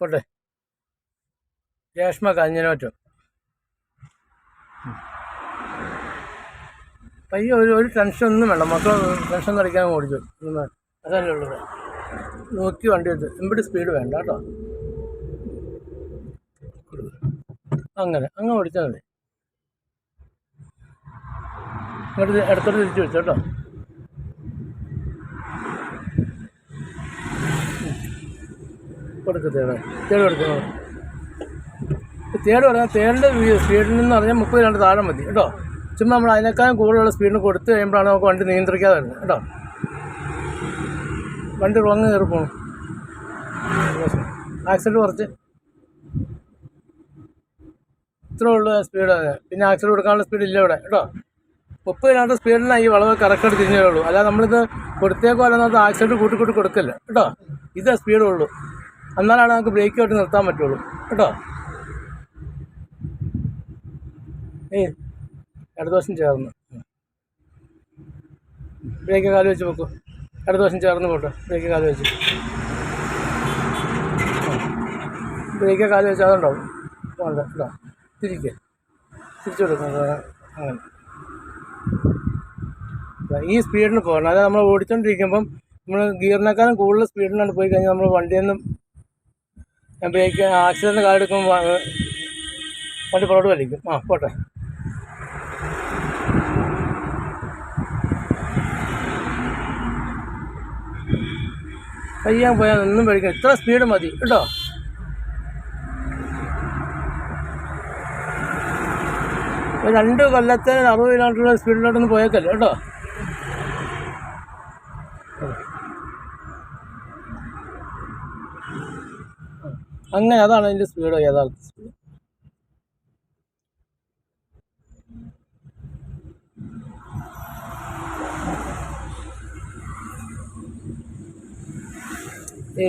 പോട്ടെ. രേഷ്മ കാഞ്ഞിരമറ്റം. പയ്യെ ഒരു ടെൻഷനൊന്നും വേണ്ട, മക്കൾ ടെൻഷൻ കളിക്കാൻ ഓടിച്ചു. അതല്ലേ ഉള്ളത്. നോക്കി വണ്ടി എടുത്ത് എമ്പടി സ്പീഡ് വേണ്ട കേട്ടോ. അങ്ങനെ ഓടിച്ചാൽ മതി. ഇങ്ങോട്ട് ഇടത്തോട്ട് തിരിച്ചു വെച്ചു കേട്ടോ. കൊടുക്ക് തേട് കൊടുക്കുന്നത്. തേട് പറഞ്ഞാൽ തേടിൻ്റെ സ്പീഡിൽ നിന്ന് പറഞ്ഞാൽ 30 താഴെ മതി കേട്ടോ. ചുമ്മാ നമ്മൾ അതിനേക്കാളും കൂടുതലുള്ള സ്പീഡിന് കൊടുത്തു കഴിയുമ്പോഴാണ് നമുക്ക് വണ്ടി നിയന്ത്രിക്കാതെ വരുന്നത് കേട്ടോ. വണ്ടി റോങ്ങ് കയറി പോകണം. ആക്സിഡൻറ്റ് കുറച്ച് ഇത്രേ ഉള്ളൂ സ്പീഡ്. പിന്നെ ആക്സിഡൻറ്റ് കൊടുക്കാനുള്ള സ്പീഡ് ഇല്ല ഇവിടെ കേട്ടോ. 30 സ്പീഡിലാണ് ഈ വളവ് കറക്റ്റായിട്ട് തിരിഞ്ഞേ ഉള്ളൂ. അല്ലാതെ നമ്മളിത് കൊടുത്തേക്കോ അല്ലെന്നത് ആക്സിഡൻറ്റ് കൂട്ടി കൊടുക്കില്ല കേട്ടോ. ഇതേ സ്പീഡുള്ളൂ. എന്നാലാണ് നമുക്ക് ബ്രേക്ക് ആയിട്ട് നിർത്താൻ പറ്റുള്ളൂ കേട്ടോ. ഇടതുവശം ചേർന്ന് ബ്രേക്ക് കാല് വെച്ച് വെക്കും. ഇടതുവശം ചേർന്ന് പോട്ടെ. ബ്രേക്ക് കാല് വെച്ച് അതുണ്ടാവും. വേണ്ട കേട്ടോ. തിരിച്ചു കൊടുക്കുന്നത് അങ്ങനെ ഈ സ്പീഡിന് പോകണം. അതായത് നമ്മൾ ഓടിച്ചോണ്ടിരിക്കുമ്പം നമ്മൾ ഗിയറിനേക്കാളും കൂടുതൽ സ്പീഡിലാണ് പോയി കഴിഞ്ഞാൽ നമ്മൾ വണ്ടിയിൽ നിന്ന് ബ്രേക്ക് ആക്സിഡൻറ്റ് കാലെടുക്കുമ്പോൾ വണ്ടി പുറകോട്ട് വലിക്കും. പോട്ടെ. പയ്യാൻ പോയാൽ ഒന്നും പേടിക്കാം. ഇത്ര സ്പീഡ് മതി കേട്ടോ. ഒരു 2 കൊല്ലത്തെ 60 കിലോമീറ്റർ സ്പീഡിലോട്ടൊന്നും പോയേക്കല്ലോ കേട്ടോ. അങ്ങനെ അതാണ് അതിൻ്റെ സ്പീഡ്, യഥാർത്ഥ സ്പീഡ്. ഈ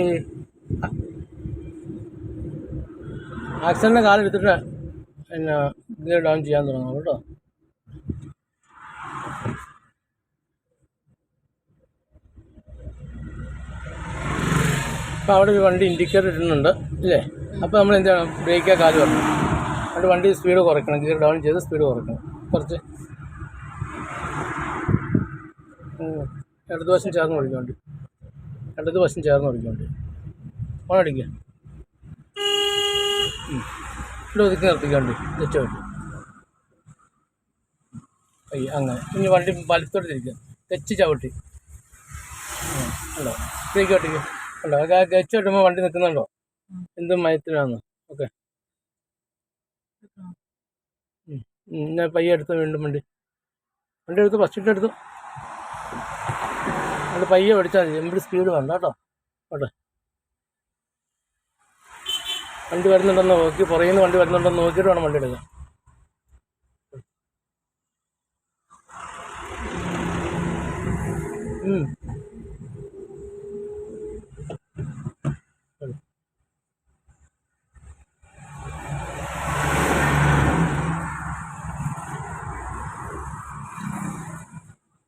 ആക്സിഡൻറ്റിൻ്റെ കാലെടുത്തിട്ട് പിന്നെ ഗിയർ ഡൗൺ ചെയ്യാൻ തുടങ്ങാം കേട്ടോ. അപ്പോൾ അവിടെ ഒരു വണ്ടി ഇൻഡിക്കേറ്റർ ഇടുന്നുണ്ട് ഇല്ലേ. അപ്പോൾ നമ്മൾ എന്ത് ചെയ്യണം? ബ്രേക്കാ കാല് വരണം. അതുകൊണ്ട് വണ്ടി സ്പീഡ് കുറയ്ക്കണം. ഗിയർ ഡൗൺ ചെയ്ത് സ്പീഡ് കുറയ്ക്കണം. കുറച്ച് ഇടതുവശം ചേർന്ന് ഓടിക്കാൻ വേണ്ടി. ഓണടിക്കുക. ഇവിടെ ഒതുക്കി നിർത്തിക്കാണ്ടി തെറ്റ് വേണ്ടി. അങ്ങനെ ഇനി വണ്ടി വലത്തോട്ട് തിരിക്കുക. തെച്ച് ചവിട്ടി ഉണ്ടോ? ബ്രേക്ക് ഓട്ടിക്കുക ഉണ്ടോ? ഗച്ച് കിട്ടുമ്പോൾ വണ്ടി നിൽക്കുന്നുണ്ടോ? എന്തും മയത്തിലാന്ന്. ഓക്കെ. ഞാൻ പയ്യെ എടുത്ത് വീണ്ടും വണ്ടി എടുത്ത് ഫസ്റ്റ് എടുത്തു. അത് പയ്യെ ഓടിച്ചാൽ മതി. എമ്പടി സ്പീഡ് വേണ്ട കേട്ടോ. ഓട്ടെ. വണ്ടി വരുന്നുണ്ടെന്ന് നോക്കി, പുറകിൽ നിന്ന് വണ്ടി വരുന്നുണ്ടെന്ന് നോക്കിയിട്ട് വേണം വണ്ടി എടുക്കാൻ.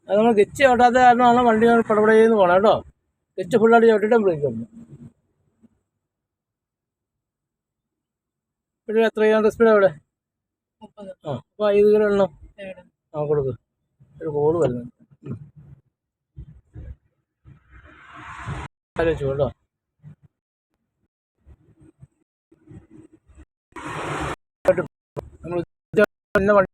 അത് നമ്മൾ ഗച്ച് ചവിട്ടാത്ത കാരണമാണ് വണ്ടി പടപടയെന്ന് പോകണം കേട്ടോ. ഗച്ച് ഫുള്ളായിട്ട് ചവിട്ടിയിട്ട് ബ്രേക്ക് വന്നു. ഒരു എത്ര കിലോമീറ്റർ സ്പീഡ് അവിടെ? അപ്പോൾ 5 കിലോ എണ്ണം കൊടുക്ക്. ഒരു കോള് വരുന്നുണ്ട്. ആലോചിച്ചു കേട്ടോ. നമ്മൾ